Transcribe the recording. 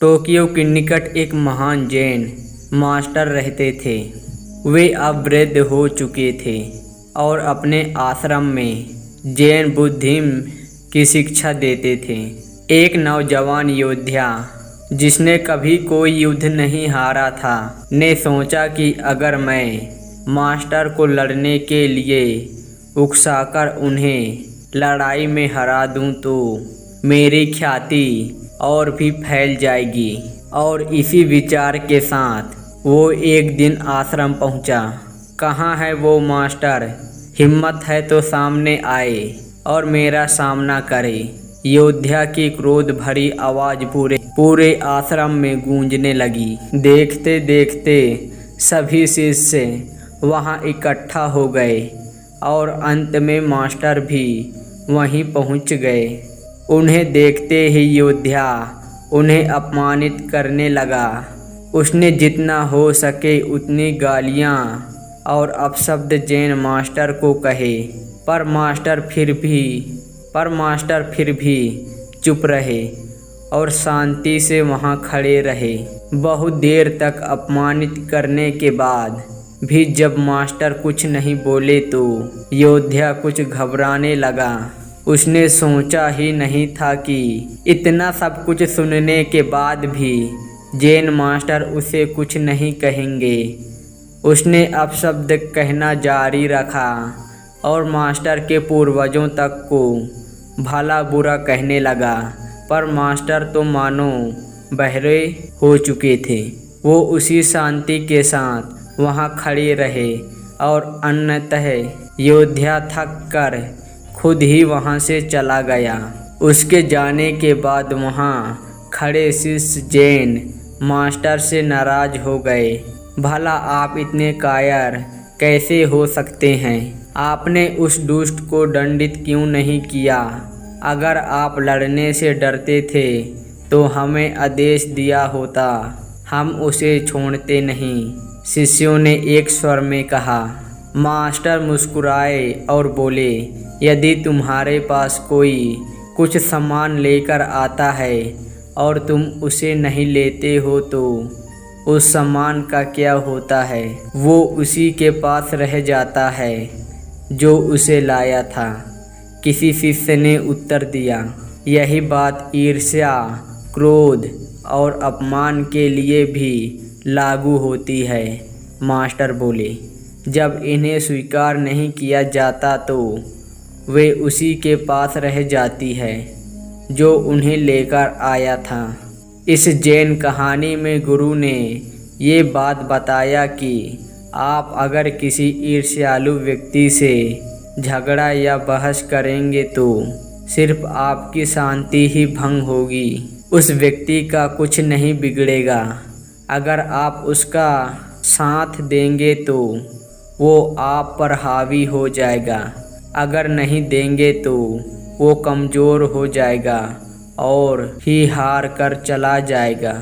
Tokyo के निकट एक महान जैन मास्टर रहते थे। वे अब वृद्ध हो चुके थे और अपने आश्रम में जैन बुद्धिज्म की शिक्षा देते थे। एक नौजवान योद्धा जिसने कभी कोई युद्ध नहीं हारा था ने सोचा कि अगर मैं मास्टर को लड़ने के लिए उकसाकर उन्हें लड़ाई में हरा दूं तो मेरी ख्याति और भी फैल जाएगी। और इसी विचार के साथ वो एक दिन आश्रम पहुंचा। कहाँ है वो मास्टर? हिम्मत है तो सामने आए और मेरा सामना करे। योद्धा की क्रोध भरी आवाज़ पूरे आश्रम में गूंजने लगी। देखते देखते सभी शिष्य वहां इकट्ठा हो गए और अंत में मास्टर भी वहीं पहुंच गए। उन्हें देखते ही योद्धा उन्हें अपमानित करने लगा। उसने जितना हो सके उतनी गालियां और अपशब्द जैन मास्टर को कहे, पर मास्टर फिर भी चुप रहे और शांति से वहां खड़े रहे। बहुत देर तक अपमानित करने के बाद भी जब मास्टर कुछ नहीं बोले तो योद्धा कुछ घबराने लगा। उसने सोचा ही नहीं था कि इतना सब कुछ सुनने के बाद भी जैन मास्टर उसे कुछ नहीं कहेंगे। उसने अपशब्द कहना जारी रखा और मास्टर के पूर्वजों तक को भला बुरा कहने लगा, पर मास्टर तो मानो बहरे हो चुके थे। वो उसी शांति के साथ वहाँ खड़े रहे और अंततः योद्धा थक कर खुद ही वहाँ से चला गया। उसके जाने के बाद वहाँ खड़े शिष्य जैन मास्टर से नाराज हो गए। भला आप इतने कायर कैसे हो सकते हैं? आपने उस दुष्ट को दंडित क्यों नहीं किया? अगर आप लड़ने से डरते थे तो हमें आदेश दिया होता, हम उसे छोड़ते नहीं। शिष्यों ने एक स्वर में कहा। मास्टर मुस्कुराए और बोले, यदि तुम्हारे पास कोई कुछ सामान लेकर आता है और तुम उसे नहीं लेते हो तो उस सामान का क्या होता है? वो उसी के पास रह जाता है जो उसे लाया था। किसी शिष्य ने उत्तर दिया, यही बात ईर्ष्या, क्रोध और अपमान के लिए भी लागू होती है। मास्टर बोले, जब इन्हें स्वीकार नहीं किया जाता तो वे उसी के पास रह जाती है जो उन्हें लेकर आया था। इस जैन कहानी में गुरु ने ये बात बताया कि आप अगर किसी ईर्ष्यालु व्यक्ति से झगड़ा या बहस करेंगे तो सिर्फ आपकी शांति ही भंग होगी, उस व्यक्ति का कुछ नहीं बिगड़ेगा। अगर आप उसका साथ देंगे तो वो आप पर हावी हो जाएगा, अगर नहीं देंगे तो वो कमज़ोर हो जाएगा और ही हार कर चला जाएगा।